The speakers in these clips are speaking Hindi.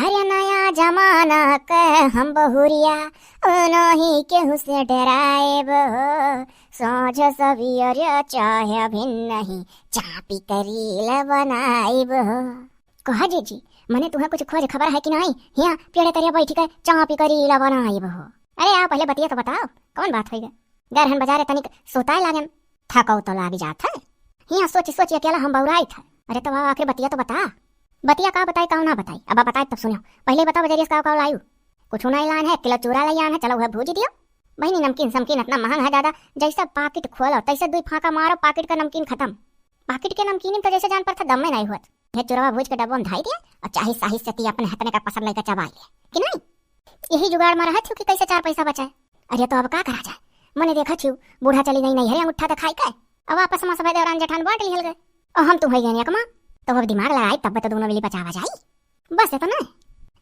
हर नया जमाना के हम बहुरिया नहीं केहू से डराए सोच सवियर चाहे भिन्न नहीं चापी करील बनाइब। कहा जी मने तुम्हें कुछ खोज खबर है कि नहीं? यहाँ पेड़े तरिया बैठी कर चापी करील बनाइब। अरे आप पहले बतिया तो बताओ कौन बात होई? गरहन बाजारे तनिक सोताए लागेम, थकाऊ तो लाग जात है। यहाँ सोची अकेला हम बौराई था। अरे तो आखिर बतिया तो बता। बतिया का बताई का ना बताई? अब बताए तब सुनो। पहले बताओ बजरिया का लायू? कुछ ना लान है, किलो चूरा लान है, चलो वह भूज दियो। बहनी नमकीन समकीन इतना महंगा है दादा, जैसा पाकिट खोलो तैसे 2 फाका मारो, पाकिट का नमकीन खत्म। पाकिट के नमकीन तो जैसे जान पर था दम में नहीं हुआ। ये चूरवा भूज के डब्बा में धाई दिया और चाहे साही सती अपने हथने का पसंद लेकर चबा लिया कि नहीं? यही जुगाड़ मारा है कि कैसे 4 पैसा बचाए। अरे तो अब का करा जाए? मैंने देखा छू बूढ़ा चली नहीं है अंगूठा तो खाई का अब आपस में सफेद और जेठान बांट लिहल गए और हम तुम हो गए कमा। तो अब दिमाग लगाई तब तो दोनों मिली बचावा जाई। बस इतना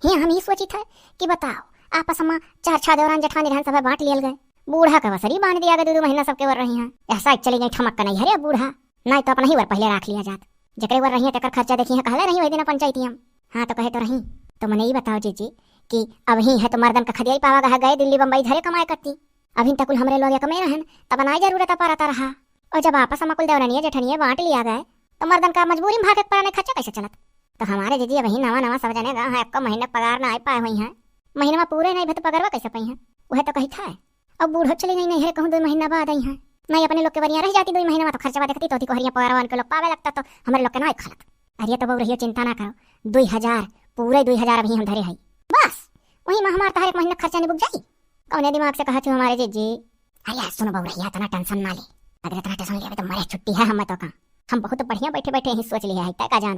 ही हम ही सोची था कि बताओ आपस में 4 छादेवरान जेठान ध्यान सब बांट लियल गए। बूढ़ा का वसरी बांध दिया गया 2 महीना सबके वर रही हैं। ऐसा चली गई ठमक का नहीं है बूढ़ा, नहीं तो अपना ही वर पहले रख लिया जात। जकरे वर रही है तकर खर्चा देखी है कहले रही वही दिन पंचायती हम। हाँ तो कहे तो रही। तो मैंने ये बताओ जी कि अब ही है तो मर्दन का खदिया पावा गए दिल्ली बम्बई धरे कमाए करती। अभी तक हमरे लोग कमे रहन तब बनाई जरूरत पारता रहा। और जब आपस में कुल देवरानिया जेठनिया बांट लिया गए तो मर्दन का मजबूरी में भागे पड़ने खर्चा कैसे चलत? तो हमारे जीजी वही नवा सब जने गाँव है, 1 महीना पगार ना आ पाए हुई है। महीना पूरे नहीं भे तो पगारवा कैसे पाई है? वह तो कही था। अब बूढ़ो चली गई नहीं है, कहूँ 2 महीना बाद आई है। नहीं अपने लोग के बनिया रह जाती 2 महीना में तो खर्चा देखती तो कोहरिया पगारवा के लोग पावे लगता तो हमारे लोग के ना खलत। अरे तो बहु रही चिंता ना करो, 2000 पूरे 2000 अभी हम धरे है। बस वही में हमारा हर 1 महीना खर्चा नहीं बुक जाई। कौन दिमाग से कहा हमारे जीजी? अरे सुनो बहु रही इतना टेंशन ना ले, अगर इतना टेंशन ले तो मरे छुट्टी है हमें तो का। हम बहुत बढ़िया बैठे बैठे ही सोच लिया है का जान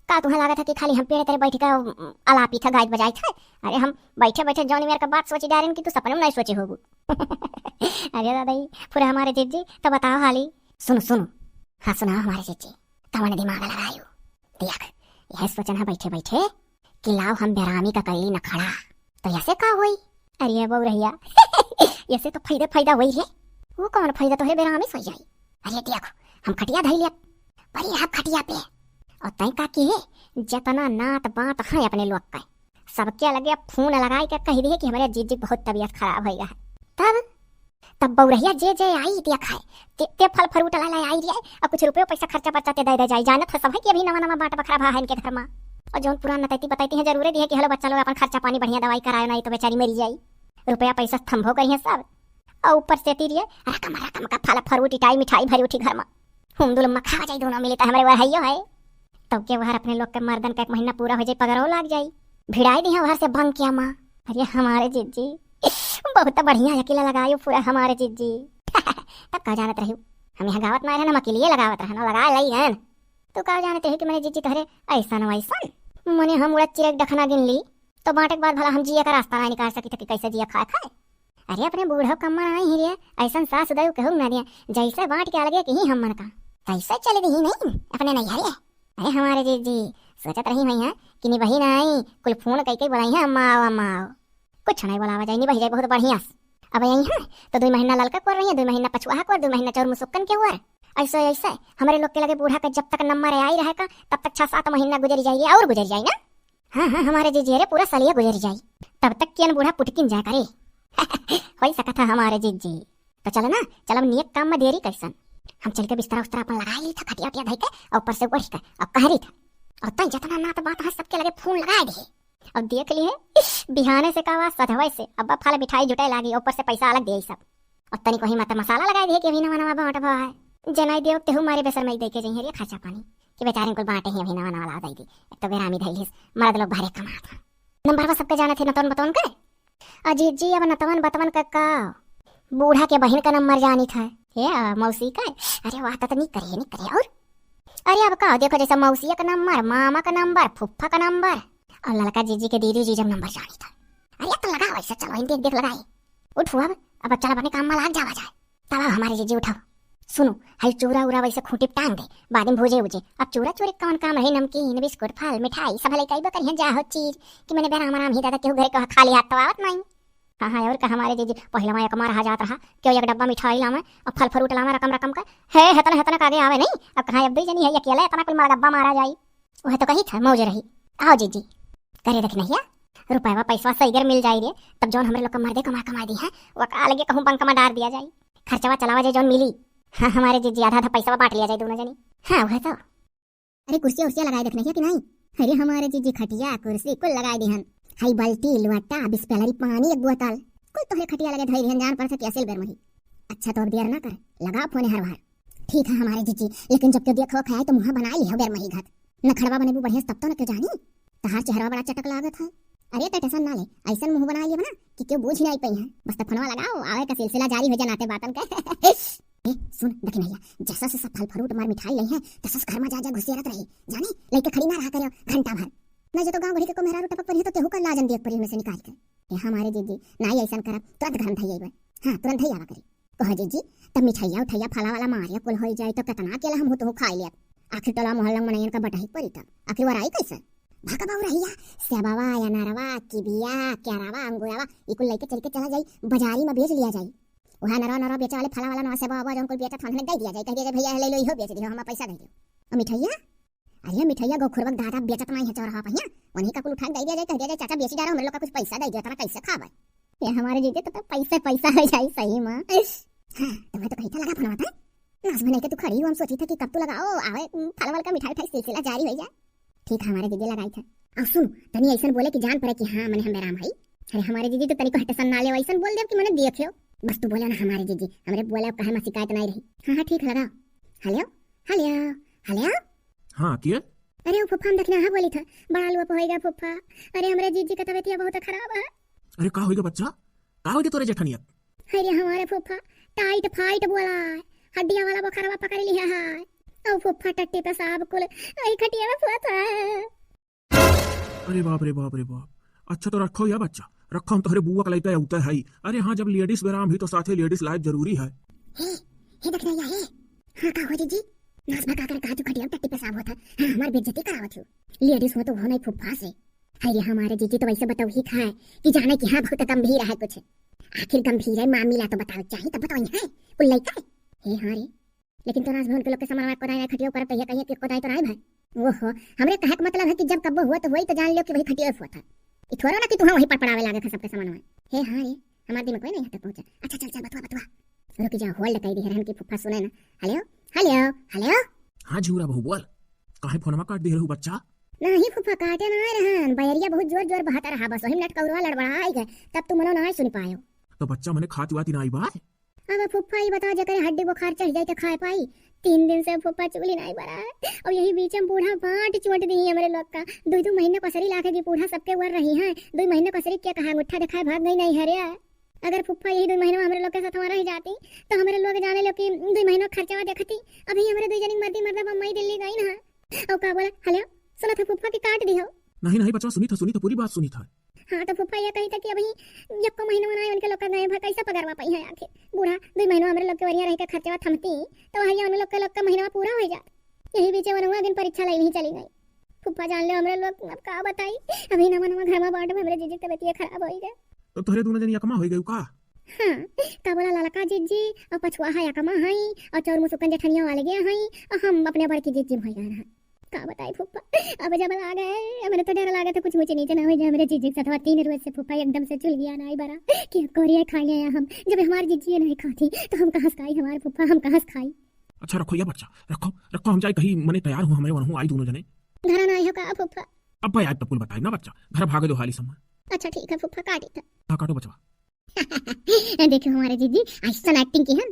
का तुम्हें लगा था कि खाली हम पेड़े तेरे बैठ कर अलापी था गाय बजाई था। अरे हम बैठे बैठे जौनी मेरे का बात सोची जा रहे हैं कि तू सपने में नहीं सोची होगी। अरे दादा पूरा हमारे जीजी तो बताओ हाली। सुनो हाँ सुनाओ हमारे जीजी। तमने दिमाग लगायो देख यह सोचना है बैठे बैठे कि लाओ हम बेरामी का कली न खड़ा तो ऐसे का हुई? अरे बहु रहिया ऐसे तो फायदा हुई है। वो कौन फायदा तो है बेरामी सो जाई। अरे देखो हम खटिया धई लिया पर यह खटिया पे और तय का की जतना नात बात है अपने लोग का सबके लगे फोन लगाई के कह दिए कि हमारे जीजी बहुत तबीयत खराब हो गया है। तब बौरहिया जे आई दिया खाए ते फल फ्रूट ला आई रे और कुछ रुपये पैसा खर्चा बर्चा ते दे जाई। जानत है सब है कि अभी नवा बांट बखरा भा है इनके घर में। और जो पुराना तैती बताती है जरूर दिए कि हेलो बच्चा लोग अपन खर्चा पानी बढ़िया दवाई कराए नहीं तो बेचारी मरी जाई। रुपया पैसा थम्भो गई है सब और ऊपर से तीरिए रकम का फल फ्रूट इटाई मिठाई भरी उठी घर में हम दुलम्मा खा जाई दोनों मिले तो हमारे वह है। तब के वह अपने लोग के मर्दन का 1 महीना पूरा हो जाए पगारो लाग जाई। भिड़ाई दी वहां से भंग किया माँ। अरे हमारे जीजी बहुत बढ़िया यकीला लगायो पूरा हमारे जीजी। तब कहा जानत रही हम यहाँ गावत में रहना अकेले लगावत रहना लगा लई है। तो कहा जानते है कि मैंने जीजी तोहरे ऐसा न वैसा मने हम उड़ा चिरक डखना गिन ली तो बांटे के बाद भला हम जिया का रास्ता ना निकाल सकी कि कैसे जिया खाए। अरे अपने बूढ़ो कम्मा आई ही रे ऐसा सास दयु कहूँ ना दिया जैसे बांट के अलगे कि हम मन का कैसे चले दी नहीं अपने नहीं हरे। अरे हमारे जीजी सोचत रही हुई है कि नहीं बही नहीं कुल फोन कई बोलाई है अम्मा कुछ नहीं बोलावा जाए नहीं बही जाए बहुत बढ़िया। अब यही है तो 2 महीना ललका कर रही है 2 महीना पछुआ कर 2 महीना चौर मुसुक्कन के हुआ ऐसे हमारे लोग के लगे बूढ़ा का जब तक नंबर आई रहेगा तब तक 6-7 महीना गुजर जाइए और गुजर जाए ना। हाँ हमारे जीजी अरे पूरा सलिया गुजर जाए तब तक किन बूढ़ा पुटकिन जाए करे हो सका था हमारे जीजी। तो चलो ना चलो नियत काम में देरी कैसन हम चल के बिस्तरा उस्तरा अपन लगा ली था खटिया उटिया धई के और ऊपर से बढ़ के और कहरी था और तई जतना ना तो बात है सबके लगे फोन लगा दिए और देख लिए बिहाने से का सधवै से अब फल मिठाई जुटाई लागी ऊपर से पैसा अलग दे सब और तनी कोही मत मसाला लगा दिए कि अभी नवा बांट भा है जनाई देव तेहु मारे बेसर में दे के जइहे रे खर्चा पानी कि बेचारे को बांटे ही अभी नवा ला दई दी। एक तो बेरामी धइलिस मर्द लोग भारे कमा था नंबर पर सबके जाने थे नतवन बतवन के अजी जी अब नतवन बतवन का बूढ़ा के बहन का नंबर जानी था ये मौसी का। अरे वाह तो नहीं करे और अरे अब का देखो जैसा मौसी का नंबर मामा का नंबर फुफ्फा का नंबर और लड़का जीजी के दीदी जीजम नंबर जानी था। अरे तो लगा वैसे चलो इन देख लगाए उठो अब चल अपने काम में लाग जावा जाए तब हमारे जीजी उठाओ। सुनो हल चूरा उरा वैसे खूंटी टांग दे बाद में भूजे उजे अब चूरा चोरी कौन काम रहे नमकीन बिस्कुट फल मिठाई सब ले कई बकर जा हो चीज कि मैंने बेरा हमारा ही दादा केहू घर का खाली हाथ तो आवत नहीं। हाँ और का हमारे जीजी पहले में एक मार जात रहा क्यों एक डब्बा मिठाई लावे और फल फ्रूट लावे रकम का है हतन आगे आवे नहीं अब कहाँ अब 2 जनी है अकेले इतना कुल मारा डब्बा मारा जाई वह तो कही था मौज रही। आओ जीजी करे देख नहीं रुपया पैसा सही घर मिल जाई रे, तब जौन हमरे लोग का मर्दे कमा दी है वो का लगे कहूं बंक में डार दिया जाए, खर्चवा चलावा जाए जौन मिली। हाँ हमारे जी आधा आधा पैसा बांट लिया जाए दोनों जनी। हाँ वह तो अरे कुर्सी उर्सियाँ लगाए देख नहीं कि नहीं। अरे हमारे जी खटिया कुर्सी कुल लगाए दी हन, हाई बाल्टी लोटा बिस्पेलरी पानी एक बोतल कुल तोहरे खटिया लगे धई हन, जान पर से कैसे बेर मही। अच्छा तो अब देर ना कर, लगा फोन हर बार। ठीक है हमारे जीजी, लेकिन जब के देखो खाए तो मुंह बना लियो बेर मही घात न खड़वा बनेबू बढ़िया तब तो न के जानी तहार चेहरा बड़ा चटक लागत है। अरे तो टेंशन ना ले, ऐसा मुंह बना लियो ना कि क्यों बूझ नहीं पई है, बस तो फोनवा लगाओ आवे का सिलसिला जारी हो जाते बातन का। ए सुन देखी भैया, जैसा से सब फल फ्रूट मार मिठाई लई है तसस घर में जा घुसेरत रही, जानी लेके खड़ी ना रहा करियो घंटा भर, न जो तो गांव भरी के को मेहरा टपक पर है तो केहू का लाजन दियत परी में से निकाल के। ए हमारे जीजी नाई ऐसा करब तुरंत घर में धई आइबे। हां तुरंत धई आवा करी कह जीजी, तब मिठाइया उठाइया फला वाला मारिया कुल हो जाए तो कितना केला हम तो खाई लिया, आखिर टोला मोहल्ला मनयन का बटाई परी तब आखिर वराई कैसे भाका बाऊ रहिया सेबावा या नारवा किबिया क्यारावा अंगूरावा इकुल लेके चल के चला जाई बाजारी में बेच लिया जाई। वहां नरा बेचे वाले फला वाला ना सेबावा जौन कुल बेचा थाने दे दिया जाए, कह दिया भैया ले लो इहो बेच दियो, हम पैसा दे दियो। और मिठाइया अरे मिठाइया गो खुरबक दादा बेचत नहीं है चौराहा पहिया, उन्हीं का कुल उठा दे दिया जाए, कह दिया जाए चाचा बेची जा रहा हम लोग का कुछ पैसा दे दिया तना कैसे खाबे। ये हमारे जीजे तो पैसा हो जाए सही मां। हां तुम्हें तो कहीं लगा फोन था नाच में नहीं के तू खड़ी हो, हम सोची थे कि कब तू लगाओ आवे फल वाल का मिठाई उठाई सिलसिला जारी हो जाए। ठीक हमारे दीदी लगाई थे। अब सुन तनी ऐसा बोले कि जान पड़े कि हाँ मैंने हम राम भाई। अरे हमारे दीदी तो तनी को हटसन ना ले, ऐसा बोल दे कि मैंने देखियो, बस तू बोले ना हमारे दीदी हमरे बोले कहे में शिकायत नहीं रही। हाँ ठीक लगा। हेलो हेलो हेलो हाँ किए? अरे वो फुफा हम देखना हाँ बोली था बड़ा लुआ होएगा फुफा। अरे हमारे जीजी का तबीयत बहुत खराब है। अरे का होएगा बच्चा, का होएगा तोरे जेठनिया? अरे हमारे फुफा टाइट फाइट बोला हड्डियां वाला बुखारवा पकड़ लिया है, और फुफा टट्टी पेशाब कुल आई खटिया में हुआ था। अरे बाप रे बाप रे बाप। अच्छा तो रखो या बच्चा रखो, हम तोहरे बुआ का लइका उतर है। अरे हाँ जब लेडीज बेराम भी तो साथे लेडीज लाइफ जरूरी है। हे देख रहा है हां का हो जीजी नाच भगा कर कहा जो खटिया टट्टी पेशाब होता है, हमार बेइज्जती करावत हो। लेडीज हो तो हो नहीं फुफा से। अरे हमारे जीजी तो वैसे बताओ ही खाए कि जाने कि हां बहुत गंभीर है कुछ, आखिर गंभीर है मामला तो बताओ चाहिए तब बताओ है कुल लइका हे हां रे। लेकिन तो नाच भवन के लोग के सामान में कोदाई खटिया कर कहिए कहिए कि कोदाई तो राय भाई ओहो हमरे कहे का मतलब है कि जब कब हुआ तो वही तो जान लियो कि वही खटिया हुआ था, ई थोड़ा ना कि तू वही पड़पड़ावे लागे था सबके सामान में। हे हां रे हमारे दिमाग में नहीं हट पहुंचा। अच्छा चल चल बतवा रुक जा होल्ड कर दी रहन की फुफा सुने ना। हेलो हेलो हेलो हाँ झूरा बहू बोल, काहे फोनमा काट दे रहू बच्चा? नहीं फुफा काटे ना रहन, बैरिया बहुत जोर जोर बहाता रहा, बस वही मिनट कौरवा लड़बड़ाई गए तब तुम मनो ना सुन पायो। तो बच्चा मने खाती वाती ना आई बा? अब फुफा ही बता जकर हड्डी बुखार चढ़ जाए तो खाए पाई, 3 दिन से फुफा चूली नहीं बना है, और यही बीच में बूढ़ा बाट चोट दी है हमारे लोग का। 2 महीने कसरी लाके दी बूढ़ा सबके वर रही है, 2 महीने कसरी क्या कहा अंगूठा दिखाए भाग गई नहीं हरिया। अगर फुफा यही 2 महीने में हमारे लोग के साथ रह जाती तो हमारे लोग जाने लोग की 2 महीनों खर्चा देखती, अभी हमारे 2 जनी मर्दी मर्दा बम्बई दिल्ली गई ना। और का बोला हेलो सुना था फुफा की काट दी हो? नहीं बच्चा सुनी था पूरी बात सुनी था। हाँ तो फुफा ये कही था कि अभी जब को महीना मनाए उनके लोग का गए भर कैसे पगारवा पाई है, आखिर बूढ़ा 2 महीनों हमारे लोग के वरिया रह के खर्चा थमती तो वही उन लोग का महीना पूरा हो जाता। यही बीच में दिन परीक्षा लाई नहीं चली गई फुफा जान ले हमारे लोग अब का बताई, अभी नवा घर में बाट में हमारे जीजी तबीयत खराब हो गई। तो तोहरे दोनों जनी यकमा हो गई का? हाँ का बोला ललका जीजी और पछुआ है यकमा है और चौर मुसुकन जेठनिया वाले गया है और हम अपने बड़की जीजी हो गए हैं। का बताई फुफा अब जब आ गए मैंने तो डर लगा था कुछ मुझे नीचे ना हो जाए मेरे जीजी के साथ। 3 रोज से फुफा एकदम से चुल गया ना बरा कि कोरिया खा लिया हम, जब हमारी जीजी नहीं खाती तो हम कहां खाई हमारे फुफा, हम कहां खाई। अच्छा रखो या बच्चा रखो हम जाए कहीं मने तैयार हूं, हमारे वहां आई दोनों जने घर ना आई हो का फुफा? अब भाई आज तक बताई ना बच्चा, घर भागे दो हाली समय। अच्छा ठीक है फुफा काटी था। हाँ काटो बचवा। देखो हमारे जीजी ऐसा एक्टिंग की है।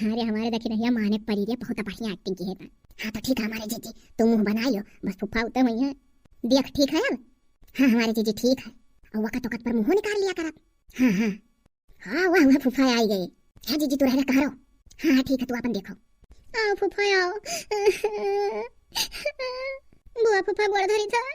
अरे हमारे देखी रहिया माने परी रे बहुत बढ़िया एक्टिंग की है। हाँ तो ठीक है हमारे जीजी तुम मुंह बना लो, बस फुफा उतर वही है देख ठीक है अब। हाँ हमारे जीजी ठीक है, और वक़्त वक़्त पर मुंह निकाल लिया कर। हाँ हाँ हाँ वाह फुफा आई गई है जीजी तू रहना कह रहो। हाँ ठीक है तू अपन देखो आओ फुफा आओ। बुआ फुफा गोड़ धरी था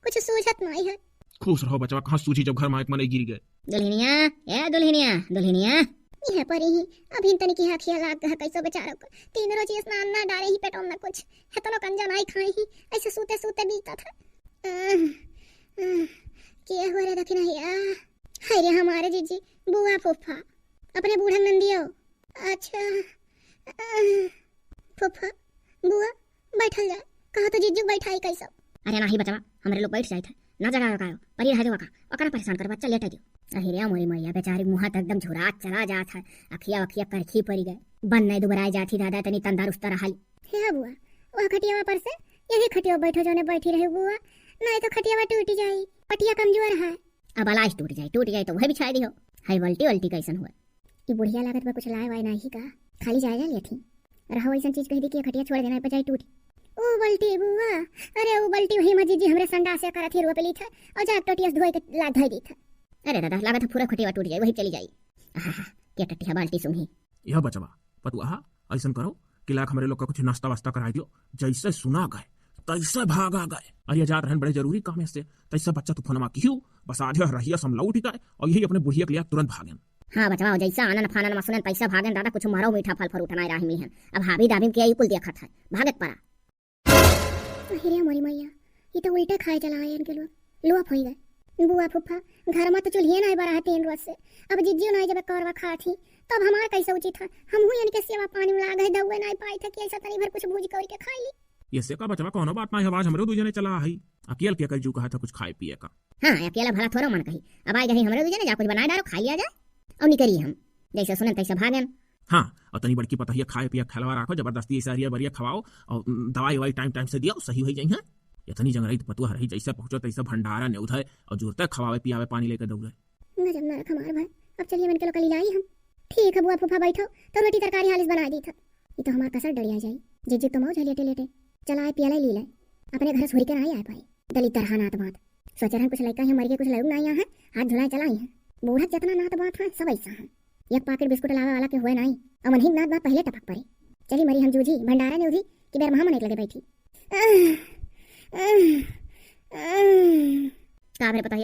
कुछ सूझत नहीं है। खुश रहो बचवा, कहाँ सूझी जब घर में एक मने गिर गए। दुल्हनिया ए दुल्हनिया यह परी ही अभी तनी की हखिया लाग है कैसो बेचारा को 3 रोज स्नान ना डाले ही पेटों में कुछ है तो कंजा नहीं खाई ही ऐसे सूते सूते बीता था। क्या हो रहा देखी नहीं हाय रे हमारे जीजी बुआ फुफा अपने बूढ़ा नंदियो। अच्छा फुफा बुआ बैठल जाए कहा तो जीजू बैठाई कैसो? अरे नहीं बचवा हमरे लोग बैठ जाए थे ना जगा का परी रह वका वका ना परेशान कर बच्चा लेट दियो। अहि रे मोरी मैया बेचारी मुंह तक एकदम झुरा चला जात है, अखिया वखिया करखी पड़ी गए, बन नहीं दुबराई जाती दादा तनी तंदुरुस्त रहल। हे बुआ वह खटियावा पर से यही खटिया बैठो जोने बैठी रहे बुआ, नहीं तो खटियावा टूट जाई, पटिया कमजोर है। अब अलाज टूट जाए तो वह बिछाई दियो। हाय वल्टी वल्टी कैसन हुआ ये बुढ़िया लागत बा कुछ लाए वाय नहीं का, खाली जायजा लेथी रहो ऐसा चीज कह दी कि खटिया छोड़ देना बजाई टूट। ओ बल्टी बुआ, अरे वो बल्टी वही मजी जी हमरे संडा से करत ही रोपली था और जा टोटियस धोई के ला धोई दी था। अरे दादा लागत पूरा खटिया टूट जाई वही चली जाई। आहा क्या टटिया बाल्टी सुंघी। यह बचवा पतुआ ऐसा करो कि लाख हमारे लोग का कुछ नाश्ता वास्ता करा दियो, जैसे सुना गए तैसे भागा गए। अरे जा रहन बड़े जरूरी काम है से तैसे बच्चा तू फोनमा क्यों बस आधे रहिया समला उठी गए और यही अपने बुढ़िया के लिए तुरंत भागन। हाँ बचवा जैसा आनन फानन मसुनन पैसा भागन दादा कुछ मारो मीठा फल फल उठना राह मिहन। अब हाबी दाबी के कुल देखा था भागत पड़ा। अरे मोरी मैया ये तो उल्टा खाए चला आयन के लोग लोआ फई गए। बुआ फुफा घर में तो चुल्हिए नहीं बरा तीन रोज से, अब जिज्जियो नहीं जब करवा खा थी तब हमार कैसे उचित था, हम हुई इनके सेवा पानी में लागे दउए नहीं पाई था कि ऐसा तनी भर कुछ भूज कर के खाई ली। ये से का बचवा कोनो बात नहीं, आवाज हमरे दूजने चला है अकेल क्या कर जू कहा था कुछ खाए पिए का। हाँ अकेला भला थोड़ा मन कही, अब आई गई हमरे दूजने जा कुछ बनाए डालो खा लिया जाए और निकली हम जैसे सुने तैसे भागन। हाँ और तनी बड़की पता है खाए पिए खिलवा रखो, जबरदस्ती ऐसा हरिया बरिया खवाओ और दवाई ववाई टाइम टाइम से दिया सही हो जाए। इतनी जंग रही पतुआ रही जैसे पहुंचो तैसे भंडारा ने उधर और जुरते खवावे पियावे पानी लेकर दौड़े। गजब ना रखा हमारे भाई, अब चलिए मन के लोग लाई हम। ठीक है बुआ फूफा बैठो तो रोटी तरकारी हालिस बना दी था, ये तो हमारा कसर डरिया जाई जिज्जी तो मौज है लेटे लेटे चलाए पियाले ली ले अपने घर सोरी के नहीं आ पाई। दलित तरह नात बात सोच रहे कुछ लड़का है मर के कुछ लोग नहीं है हाथ धुलाए चलाई है, बूढ़ा जितना नात बात है सब ऐसा है। एक पैकेट बिस्कुट लावे वाला के हुए नहीं और मन ही नात बात पहले टपक पड़े। चली मरी हम जूझी भंडारा ने उधी कि बेर महा मन लगे बैठी। का भरे पता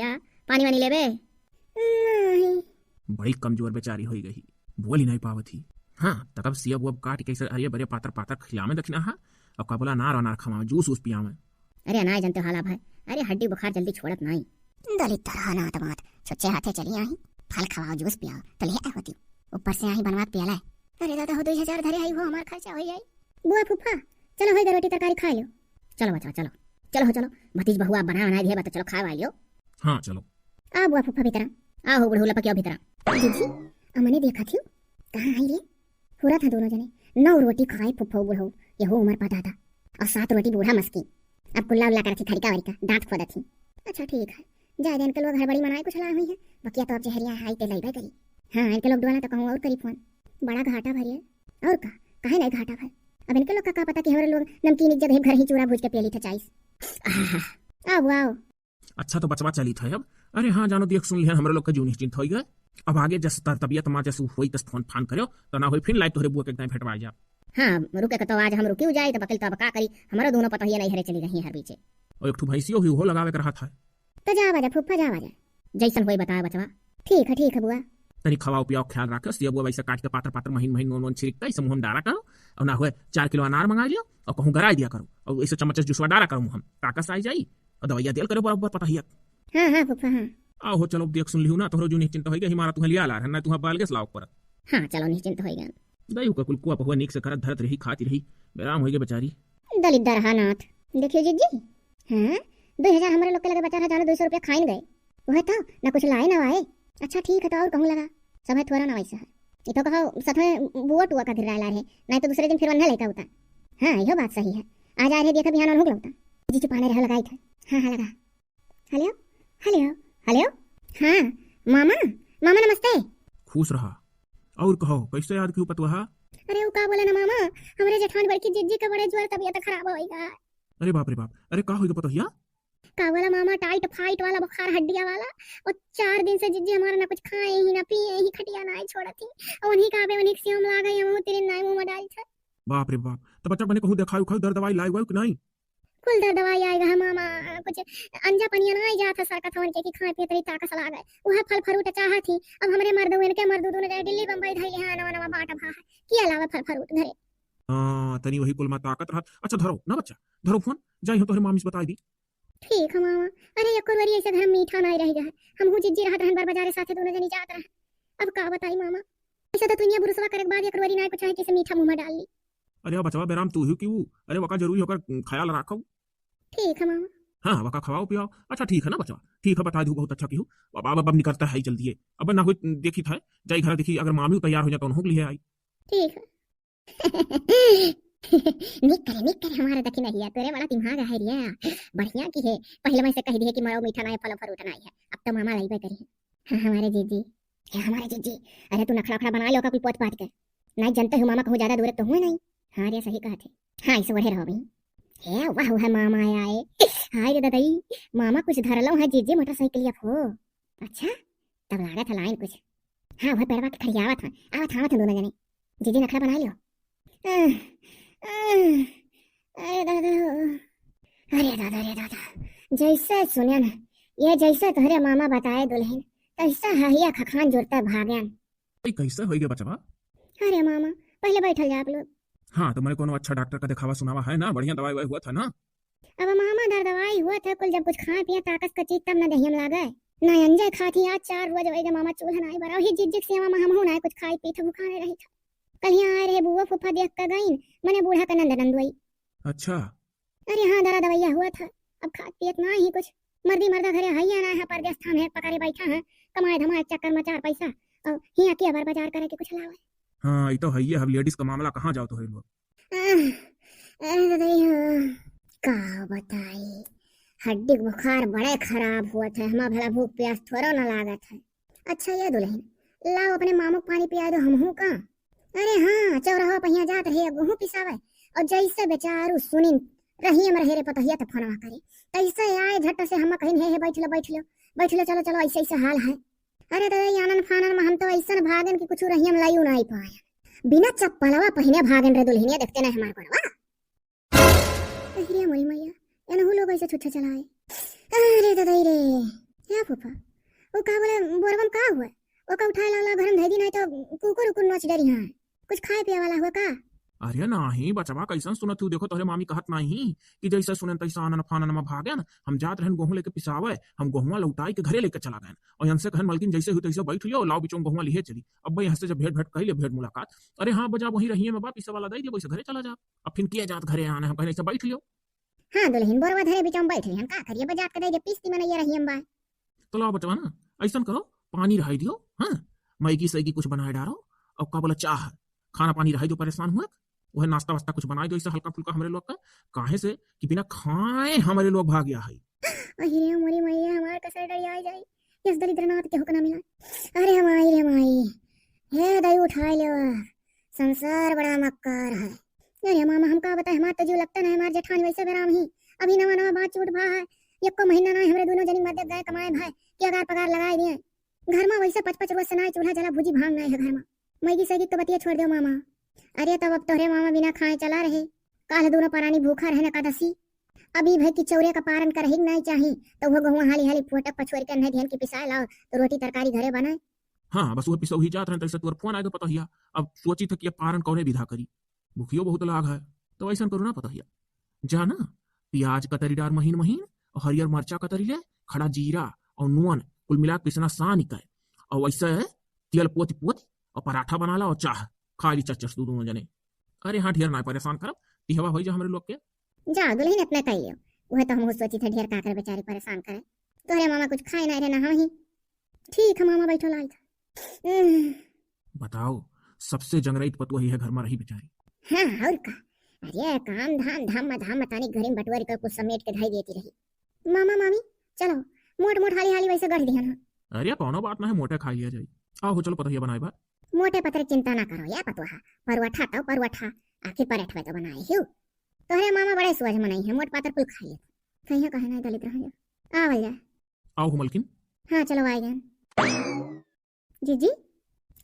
पानी वानी लेबे नहीं। बड़ी कमजोर बेचारी हो गई, बोल ही नहीं पावती। हाँ तब सिया बुआ काट कैसे अरे बड़े पातर पातर खिलावे दखना है और कबला नार अनार खवावे जूस उस पियावे। अरे ना जानते हाला भाई, अरे हड्डी बुखार जल्दी छोड़त नहीं। दलित तरह ना तो बात सच्चे हाथे चली आई, फल खवाओ जूस पियाओ तो ले होती ऊपर से आई बनवा पियाला। अरे दादा हो 2000 धरे आई हो हमार खर्चा हो जाई। बुआ फूफा चलो होई रोटी तरकारी खा लो। चलो बच्चा चलो चलो चलो भतीज बहुआ बना बना दिया तो चलो खा लियो। हाँ चलो आ बुआ फूफा भीतर आ हो बुढ़ऊ लपकिया भीतर। दीदी हमने देखा थी कहाँ आई रे, पूरा था दोनों जने 9 रोटी खाए फुफ्फो बुढ़ऊ ये हो उम्र पता था और 7 रोटी बूढ़ा मस्की। अब कुल्ला उल्ला करती खड़का वरिका दांत खोदा थी। अच्छा ठीक है जा इनके लोग हड़बड़ी मनाए कुछ ला हुई है बकिया तो अब जहरिया हाई ते लईबे करी। हाँ इनके लोग डोला तो कहूँ और करी फोन बड़ा घाटा भरिए और का काहे नहीं घाटा भर। अब इनके लोग का पता कि हमारे लोग नमकीन एक जगह घर ही चूरा भूज के पियली था 40। आओ आओ अच्छा तो बचवा चली था अब। अरे हाँ जानो देख सुन लिया हमारे लोग का जू निश्चिंत हो गए। अब आगे जस तबियत माँ जैसे हुई तस फोन फान करो तो ना हो फिर लाइक तोहरे बुआ के एकदम फेटवा जा। हाँ रुके तो आज हम रुकी जाए तो बकल तो का करी हमारा दोनों पता ही नहीं हरे चली रही हर बीचे। और एक ठो भैंसियो हुई हो लगावे कर रहा था तो जा बाजा फुफ्फा जा बाजा जैसन होई बताया बचवा। ठीक है बुआ तनी खवाओ पियाओ ख्याल रखो सिया बुआ वैसे काट के पातर पातर महीन महीन नोन छिड़कता ऐसे मुँह डारा करो और ना हुए 4 किलो अनार मंगा लियो और कहूँ गराई दिया करो और ऐसे चम्मच जूसवा डारा करो मुँह ताकत आई जाई और दवाइया दिया करो बराबर पता ही। हाँ फुफ्फा हाँ आओ चलो देख सुन लियो ना तोहरो जो निश्चिंत होई गई हमारा तुम्हें लिया ला ना तुम्हें बाल के सलाव पर। हाँ चलो निश्चिंत होई गन दई का कुल कुआ पहुआ नीक से करत धरत रही खाती रही बेराम होई गई बेचारी। दलित दरहा नाथ देखियो जीजी। हाँ 2000 हमारे लोग के लगे बचा था जानो 200 रुपया खाइन गए वह था ना कुछ लाए ना आए। अच्छा ठीक है तो और कहूँ लगा सब है थोड़ा ना वैसा है ये तो कहो सथ में बुआ टुआ का गिर रहा है नहीं तो दूसरे दिन फिर वन्ना लेता होता। हाँ यह बात सही है आज आ रहे देखा बिहान और लगता जी चुपाने रह लगाई था। हाँ लगा हेलो हेलो हेलो हाँ मामा नमस्ते। खुश रहा और कहो कैसे याद क्यों पतवा। अरे वो का बोला ना मामा हमारे जेठान बड़की जिज्जी का बड़े ज्वर तबीयत खराब होएगा। अरे बाप रे बाप अरे का होई तो पता हिया का बोला मामा टाइट फाइट वाला बुखार हड्डिया वाला और 4 दिन से जिज्जी हमारा ना कुछ खाए ही ना पिए ही खटिया ना छोड़ा थी और उन्हीं का बे उन्हीं से हम ला गए हम तेरे नाई मुंह में डाल था। बाप रे बाप तो बच्चा बने कहूं दिखाओ खाओ दर्द दवाई लाई हुआ कि नहीं। कुल दर्द दवाई आएगा मामा कुछ अंजा पनिया ना आई जाता सरका थवन के कि खाए पिए तरी ताकत ला गए वह फल फ्रूट चाहा थी। अब हमरे मर्द इनके मर्द दोनों दिल्ली बंबई धइले हैं नवा नवा बाटा भा है की अलावा फल फ्रूट धरे। हां तनी वही कुल में ताकत रहा। अच्छा धरो ना बच्चा धरो फोन जाई हो तोहरे मामी से बताई दी। ठीक है मामा। अरे एक बारी ऐसे घर मीठा नहीं रह गया हम हूँ जिज्जी रहत रहन बार बाजारे साथे दोनों जनी जात रहे। अब का बताई मामा ऐसा तो दुनिया बुरसवा करे के बाद एक बारी नहीं कुछ है किसे मीठा मुंह में डाल ली। अरे बचवा बेराम तू ही क्यों अरे वका जरूरी होकर ख्याल रखो। ठीक है मामा। हाँ वका खवाओ पियाओ। अच्छा ठीक है ना बचवा, ठीक है बता दू, बहुत अच्छा की हूँ। अब निकलता है जल्दी, अब ना हो देखी था जाई घर देखी, अगर मामी तैयार हो जाए तो उन्होंने लिए आई। ठीक है। निक करे हमारा दखी नहीं है, तेरे वाला दिमाग है रिया, बढ़िया की है। पहले मैं से कह दी है कि मारो मीठा ना है, फल फल उठना है, अब तो मामा लाई करी है। हाँ हमारे जीजी, हमारे जीजी। अरे तू नखड़ा खड़ा बना लो का कोई पोत पात के, नहीं जानते हो मामा कहूँ ज्यादा दूर तो हुए नहीं। हाँ रे सही कहा थे। हाँ इसे बढ़े रहो भाई। हे वाह है मामा आए। हाय रे दादाई, मामा कुछ धर लो है जीजी मोटरसाइकिल हो। अच्छा तब लागा था लाइन कुछ। हाँ वह पेड़वा के खड़ियावा था, आवत दोनों जने। जीजी नखड़ा बना लियो। अरे दादा, अरे दादा, जैसे सुने ना, ये जैसे तोहरे मामा बताए दुल्हन, तैसा हहिया खखान जुड़ता भाग्यन। कैसे हो गया बचवा? अरे मामा पहले बैठल जा आप लोग। हाँ तो मैंने कोनो अच्छा डॉक्टर का दिखावा सुनावा है ना, बढ़िया दवाई हुआ था ना। अब मामा दर दवाई हुआ था कुल, जब कुछ खा पिया ताकत का चीज तब न दहियम लागे। ना अंजय खाती आज 4 रोज वही मामा चूल्हा नाई बराव ही जिज्जिक से मामा हम ना कुछ खाई पी था भूखाने रही था। कल यहाँ आए रहे बुआ फूफा देख कर गईन, मने बूढ़ा का नंद नंदुई। अच्छा अरे हाँ दरा दवैया हुआ था, अब खात पियत ना ही कुछ। मर्दी मर्दा घरे हैया ना है, परदेश स्थान है, पकारे बैठा है, कमाए धमाए चक्कर में 4 पैसा और हिया के बार बाजार करे के कुछ लावे। हाँ ये तो है ही है, अब लेडीज का मामला कहाँ जाओ तो है लोग। अरे ददैया का बताई, हड्डी बुखार बड़े खराब हुआ था, हमारा भला भूख प्यास थोड़ा ना लागत है। अच्छा ये दुल्हन लाओ अपने मामू को पानी पिया दो, हम हूँ का। अरे हाँ चौराहा पहिया जात रहे गेहूं पिसावे, और जैसे बेचारू सुनिन रही हम रहे रे पतहिया तो फोनवा करे, तैसे आए झट से हम कहीं हे बैठ लो चलो चलो ऐसे ऐसे हाल है। अरे दादा आनन फानन में हम तो ऐसा भागन कि कुछ रही हम लाइयो नहीं पाया, बिना चप्पलवा पहने भागन रे दुल्हनिया, देखते नहीं हमारे परवा। अरे मोरी मैया एनहु लोग ऐसे छुच्छा चलाए। अरे दादा रे क्या फूफा वो का बोले बोरबम का हुआ, वो का उठाए ला घर में धैदी नहीं तो कुकुर उकुर नोच डरी। हां कुछ खाए पिए वाला हुआ का। अरे नहीं बचवा कैसन सुनत हूँ, देखो तोहरे मामी कहत नहीं कि जैसे सुनन तैसा आनन फानन में भागन। हम जात रहन गेहूं लेके पिसावे, हम गेहुआ लौटाई के घरे लेके चला गए, और यहाँ से कहन मलकिन जैसे हुई तैसे बैठ लियो, लाओ बिचों गेहुआ लिए चली। अब भाई यहाँ से जब भेंट कही भेंट मुलाकात, अरे हाँ बजा वही रही है पिसा वाला दे दियो, वैसे घरे चला जा। अब फिर किया जात घरे आने, हम कहने से बैठ लियो। हाँ दुल्हन बोरवा धरे बिचों बैठ रही हम का करिए, बजात के दे दे पीसती में नहीं रही हम बा। तो लाओ बचवा ना ऐसा करो, पानी रहाई दियो, हाँ मैगी सैगी कुछ बनाए डालो, और का बोला चाह खाना पानी रहाई दो, परेशान हुआ वह नाश्ता वास्ता कुछ बनाई दो ऐसा हल्का फुल्का हमारे लोग का, काहे से कि बिना खाए हमारे लोग भाग गया है। अरे मोरी मैया हमार का सर डर आ जाए, इस दरिद्रनाथ के हुक्म मिला। अरे हमारी रे माई हे दई उठा ले, संसार बड़ा मक्कार है। अरे मामा हम का बताए, हमार तो जीव लगता नहीं, हमार जेठानी वैसे बेराम ही अभी नवा नवा बात छूट भा है, एक को महीना ना हमरे दोनों जनी मदद गए कमाए भाई कि अगार पगार लगाए दिए। घर में वैसे 5-5 रोज से ना चूल्हा जला भुजी भांग नहीं है घर में, मैगी सैगी तो बतिया छोड़ दो मामा। अरे तब अब तोहरे मामा बिना खाए चला रहे, काल दोनों परानी भूखा रहने एकादशी। अभी भाई की चौरे का पारण कर ही नहीं चाहिए, तो वो गहुआ हाली हाली फोटक पछोर के नहीं ध्यान की पिसाए लाओ तो रोटी तरकारी घरे बनाए। हाँ बस वो पिसौ ही जात रहे तैसे तोर फोन आए तो पता हिया, अब सोची था कि पारण कौने विधा करी, भूखियो बहुत लाग है, तो ऐसा करो ना पता हिया, जा ना प्याज कतरी डार महीन महीन, और हरियर मरचा कतरी ले, खड़ा जीरा और नून कुल मिला पिसना सान निकाय, और वैसे तेल पोत पोत और पराठा बना ला और चाह खा ली चच दोनों जने। अरे हाँ ढेर ना परेशान करब, हवा हो जा हमारे लोग के। जा दुल्हन अपना कह लियो, वह तो हम सोची थे ढेर काकर बेचारी परेशान करे, तोहरे मामा कुछ खाए नहीं रहे ना ही। ठीक है मामा बैठो लाल था। बताओ सबसे जंगरईत पतुआ ही है घर में रही बेचारी। हाँ और का, अरे काम धाम मतानी घरे में बटवारी कर कुछ समेट के धाई देती रही। मामा मामी चलो मोट मोट हाली हाली वैसे गढ़ दिहन। अरे कोनो बात ना है, मोटे खा लिया जाए, आओ चलो पता बनाए बात। मोटे पत्रे चिंता ना करो या पतवा, परवठा तो परवठा आखिर पराठवे तो बनाए हियो, तोहरे मामा बड़े सुअज मनाई है, मोट पातर कुल खा लिए कहीं कहे ना दलित रह जा। आ भैया आओ मलकिन। हाँ चलो आए जान। जीजी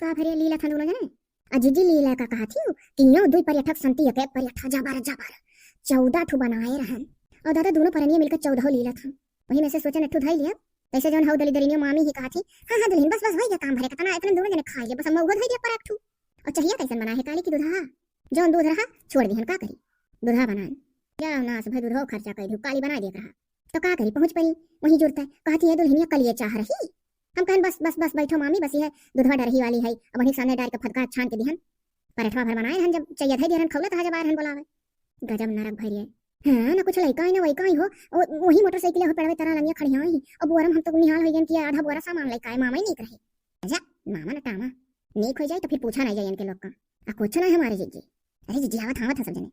का भरे लीला था दोनों जने, जीजी लीला का कहा थी तीनों दुई पर्यटक संति एक पर्यटक जा बार 14 ठू बनाए रहन, और दादा दोनों परनिया मिलकर 14 लीला था, वही में से सोचा नट्ठू धाई लिया तैसे जौन हाउ दली दरिनियो मामी ही कहा थी। हाँ दुल्हन बस हो गया काम भरे का तना, इतने दोनों जने खा लिए बस हम वो धाई दिया पर ठू। और चाहिए कैसे बना है काली की दूधा, जौन दूध रहा छोड़ दिहन का करी, दूधा बनाए क्या नास भाई दूध खर्चा कर दू काली बना दिया रहा तो का करी, पहुंच पड़ी वही जुड़ता है। कहती है दुल्हनिया कल ये चाह रही, हम कहन बस बस बस बैठो मामी, बस ये दूधवा डरही वाली है, अब वही सामने डाल के फटका छान के दिहन, पराठा भर बनाए हन, जब चाहिए थे दिहन खौला था जब आए हन बोलावे। गजब नरक भरिए हाँ ना कुछ लइका है ना वही हो वही मोटरसाइकिल हो पेड़वे तरह लंगिया खड़ी हई और बुआरम हम तो निहाल होई गन कि आधा बुआरा सामान लइका है मामा ही नहीं रहे जा मामा ना टामा नहीं खोई जाए तो फिर पूछा नहीं जाए इनके लोग का आ कुछ ना है हमारे जीजी अरे जीजी आवत था समझने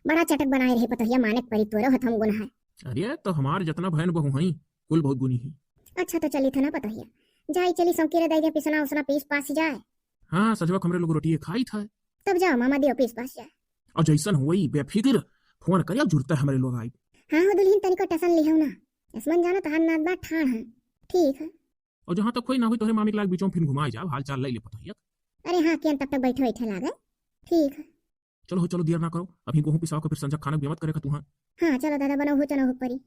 बड़ा चटक बनाए रहे पतहिया मानक परी तोरो हथम गुण है। अरे तो हमारे जितना बहन बहू हई कुल बहुत गुनी ही। अच्छा तो चली था ना पतहिया जाई चली संकीरे दे पिसना उसना पीस पास जाए। हाँ सजवा हमरे लोग रोटी खाई था तब जाओ मामा दियो पीस पास जाए और जैसन हुई बेफिक्र फोन करिया जुड़ता है हमारे लोग आई। हाँ हो दुल्हन तनिको टसन लिहौ ना इसमन जाना तहार नाद बात ठाण है ठीक है। और जहाँ तक कोई ना हुई तोहरे मामी के लाग बीचों फिर घुमाए जाओ हाल चाल ले ले पता अरे हाँ किन तब तक बैठे बैठे लागे ठीक है। चलो चलो देर ना करो अभी गेहूं पिसाओ के फिर संजक खाना बेमत करेगा तू। हाँ चलो दादा बनो हो चलो परी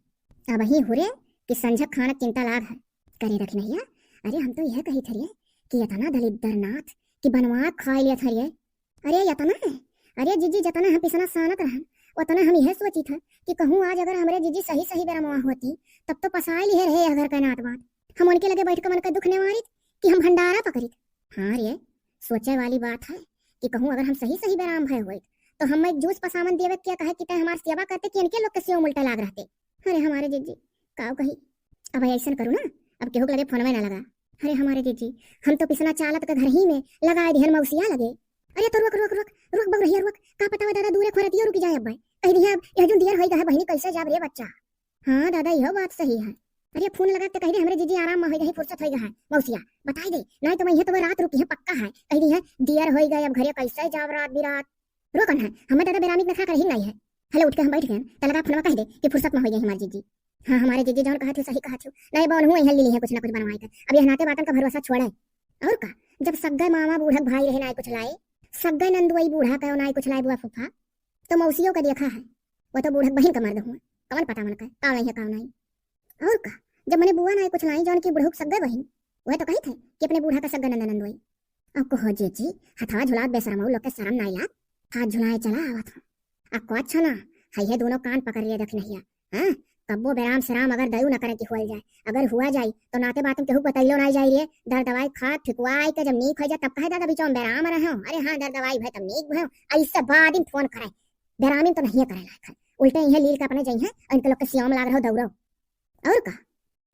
अब ही हो रे कि संझक खाना चिंता लाग है करे रख नहीं है। अरे हम तो यह कही थरिए कि यतना दलिद्र नाथ कि बनवा खाई लिया थरिए अरे यतना है अरे जीजी जतना हम पिसना सानत रहन उतना हम यह सोची था कि कहूँ आज अगर हमारे जीजी सही सही बेरमवा होती तब तो पसाई लिए रहे अगर का नात बात हम उनके लगे बैठ कर मन का दुख ने मारित कि हम भंडारा पकड़ित। हाँ रे सोचे वाली बात है कि कहूँ अगर हम सही सही बेराम भय हुए तो हम एक जूस पसावन देवे क्या कहे कि हमारी सेवा करते कि इनके लोग के सेव उल्टा लाग रहते। अरे हमारे जीजी काव कही अब ऐसा करूँ ना अब केहू लगे फोन में ना लगा। अरे हमारे जीजी हम तो पिसना चालत के घर ही में लगाए दिहन मौसिया लगे। अरे तो रुक रुक रुक रुक बग रही रुक का पता है दादा दूरे खोरतियो रुक जाए अब कह दिया यह जो दियर होई है बहनी कैसे जाब रे बच्चा। हाँ दादा यह बात सही है। अरे फोन लगा तो कह दे हमरे जीजी आराम में होई गई फुर्सत होई है मौसिया बताई दे नहीं तो मैं तो रात रुकी है पक्का है कह दी है दियर होई गए अब घरे कैसे जाब रात बिरात रोकन है हमें दादा बेरामी में खा कर ही नहीं है। हेलो उठ के हम बैठ गए तो लगा फोन कह दे कि फुर्सत में होई गई हमारी जीजी। हाँ हमारे जीजी जौन कहा थे सही कहा थे नहीं बोल हुए हल्ली है कुछ ना कुछ बनवाई था अब यह नाते बातन का भरोसा छोड़े और का जब सग्गे मामा बूढ़क भाई रहे ना कुछ लाए सग्गे नंदुई बूढ़ा कहो ना कुछ लाए बुआ फूफा तो मौसियों का देखा है वो तो बूढ़क बहन का मर्द हुआ कौन पता मन का काव नहीं है काव नहीं और का जब मैंने बुआ ना कुछ लाई जौन की बुढ़क सग्गे बहन वह तो कही थे कि अपने बूढ़ा का सग्गा नंदुई अब को हो जीजी हथवा झुला बेशरम लोग के शर्म नहीं लाग हाथ झुलाए चला आवा था आपको अच्छा ना है दोनों कान पकड़ लिए रख नहीं हाँ कब्बो बेराम से राम अगर दयू न करे कि हुआ जाए अगर हुआ जाए तो नाते बातों केहू बतैलो नहीं जाए रे दर दवाई खा ठिकवाई के जब नीक हो जाए तब कहे दादा बीचों बेराम रहे अरे हाँ दर दवाई भाई तब नीक भयो ऐसे बाद में फोन करे बेरामी तो नहीं करे लायक उल्टे यह लील का अपने जाइए और इनके लोग के सियाम लाग रहो दौड़ो और का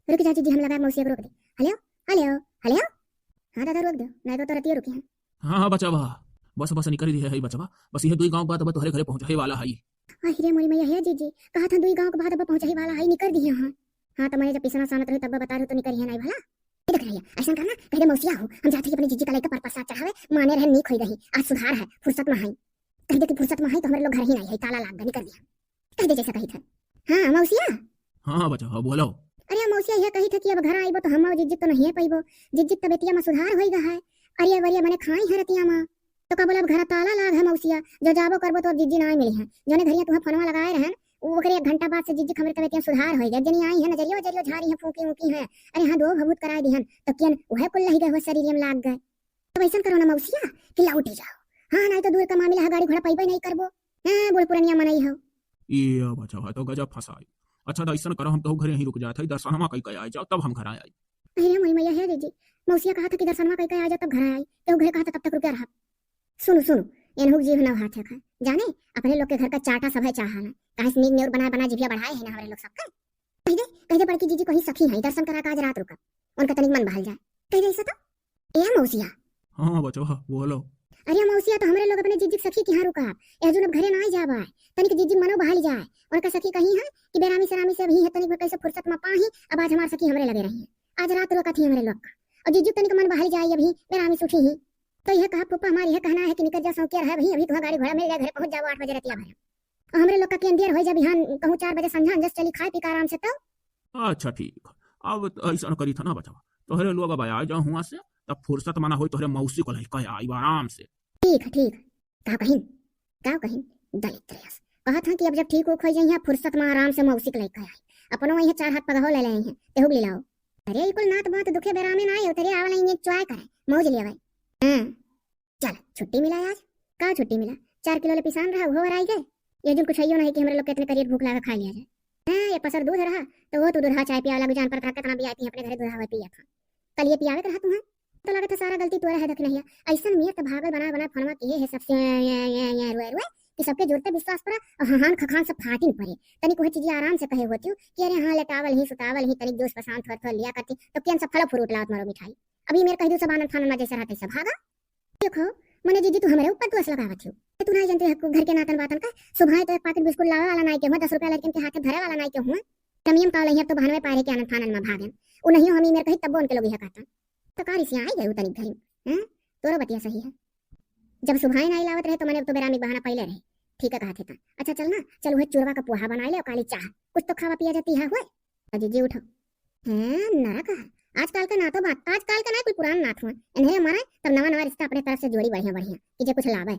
रुक जा जी हम लगा मौसी रोक दे हेलो हेलो हेलो हाँ दादा रोक दो नहीं तो रतिया रुकी है। हाँ बचावा बस बस निकल रही है बचवा बस ये दुई गांव बाद अब तोहरे घरे पहुंचे वाला है। अरे मोरी मैया है जीजी कहा था दुई गांव के बाद अब पहुंचे वाला है निकल दिया हां हाँ तो मैं जब पिसना सानत रही तब बता रही तो निकल है नहीं भला देख रही है ऐसा करना कह दे मौसिया हो हम जाते अपनी जीजी का लेकर पर प्रसाद चढ़ावे माने रहे नीक होई रही आज सुधार है फुर्सत में है कह दे कि फुर्सत में है तो हमारे लोग घर ही नहीं है ताला लाग गया निकल दिया कह दे जैसा कही था। हाँ मौसिया हाँ बचावा बोलो। अरे मौसिया यह कही था कि अब घर आईबो तो हम जिज्जित तो नहीं है पाइबो जिज्जित तबेतिया में सुधार होई गा है अरे वरिया मैंने खाई है रतिया में तो का बोला घर ताला लाग है मौसिया जो जाबो करबो तो जिज्जी ना मिली है जोने घरिया तुहा फोनवा लगाए रहन वो करे 1 घंटा बाद से जिज्जी खबर तबेतिया सुधार होई गया जनी आई है नजरियो जरियो झारी है फूकी ऊकी है अरे हाँ 2 भभूत कराए दिहन तो किन वह कुल लही गए हो शरीर में लाग गए तो वैसा करो ना मौसिया कि लौटे जाओ हाँ नहीं तो दूर का मामला है गाड़ी घोड़ा पैबे नहीं करबो हां बुढ़ पुरनिया मनई हो ये बचावा तो गजब फसाई। अच्छा तो ऐसा करो हम तो घरे ही रुक जाते दर्शनमा कई कई आ जाओ तब हम घर आए। अरे मोई मैया है जीजी मौसिया कहा था कि दर्शनमा कई कई आ जाओ तब घर आए तो घर कहा था तब तक रुक रहा। सुनो सुनो एनहुक जीव ना हाथ है जाने अपने लोग के घर का चाटा सब है चाहना काहे स्नीक ने और बना बना जिभिया बढ़ाए है ना हमारे लोग सबका कह दे बड़की जीजी को ही सखी है दर्शन करा आज रात रुका उनका तनिक मन बहल जाए कह दे ऐसा तो ए मौसिया। हाँ बचावा बोलो। अरे मौसिया तो हमारे लोग अपने जीजी सखी के यहाँ रुका एजुन अब घरे ना आ जाबा तनिक जीजी मनो बहल जाए उनका सखी कहीं है कि बेरामी से अभी है तनिक कैसे फुर्सत में पाही अब आज हमार सखी हमरे लगे रही है आज रात रोका थी हमारे लोग का और जीजू तनिक मन बहल जाए अभी बेरामी सुखी ही तो यह कहा पप्पा हमारी यह कहना है कि निकल जा सौके रहा भाई अभी तो गाड़ी घोड़ा मिल जाए घर पहुंच जाओ 8 बजे रतिया भर और हमरे लोग का केन देर हो जाए बिहान कहूं 4 बजे संझा जस चली खाए पी के आराम से तो अच्छा ठीक अब ऐसा करी था ना बचावा तोहरे लोग अब आ जाओ हुआ से तब फुर्सत मना हो तोहरे मौसी को लई कह आई आराम से ठीक का कहीं दलित रस कहा था कि अब जब ठीक हो खोई जाइए फुर्सत में आराम से मौसी को लई कह आई अपनो वही 4 हाथ पगहो ले ले हैं तेहु ले लाओ अरे इकुल नात बात दुखे बेरामे ना आयो तेरे आवला एक चुआय करे मौज लिया भाई हां चल छुट्टी मिला आज का छुट्टी मिला 4 किलो ले पिसान रहा वो आई गए ये जो कुछ है नहीं कि हमारे लोग कितने करियर भूख लगा खा लिया जाए हां ये पसर दूध रहा तो वो तो दूधा चाय पिया लग जान पर कितना भी आती है अपने घरे दूधा हुआ पिया था कल ये पियावे रहा तुम्हें तो लगा था सारा गलती तोरा है देख नहीं ऐसा मियत भागल बना बना फोनमा किए है सबसे ये रोए कि सबके जोड़ते विश्वास पड़ा और हाहान खखान सब फाटिन पड़े। तनिक वह चीज आराम से कहे होती हूँ कि अरे हाँ लेटावल ही सुतावल ही तनिक जोश पसान थोड़ा लिया करती तो केन सब फल फ्रूट लावत मारो मिठाई। अभी मेरे कह दू सब आनंद फानंद में जैसे रहते सब भागा। देखो मने जीजी तू हमारे ऊपर दोष लगावत हो। तू नहीं जानते है घर के नातन बातन का सुबह तो एक पैकेट बिस्कुट लावे वाला नहीं के हुआ 10 रुपया लड़के के हाथ धरे वाला नहीं के हुआ कमियम का लहिया तो भानवे पारे के आनंद फानंद में भागन उ नहीं हम मेरे कही तब उनके लोग यह कहता तो कारी से आई गए तनिक घर हैं तोरो बतिया सही है। जब सुबह नहीं लावत रहे तो मैंने तो बेरामी बहाना पहले रहे ठीक है कहते था। अच्छा चल ना चल वह चूरवा का पोहा बना ले और काली चाह कुछ तो खावा पिया जाती है हुए। जीजी उठो हैं नरक आजकल का ना तो बात आजकल का ना कोई पुराना नाथ हुआ इन्हें हमारा तब नवा नवा रिश्ता अपने तरफ से जोड़ी बढ़िया बढ़िया कि जे कुछ लाभ है।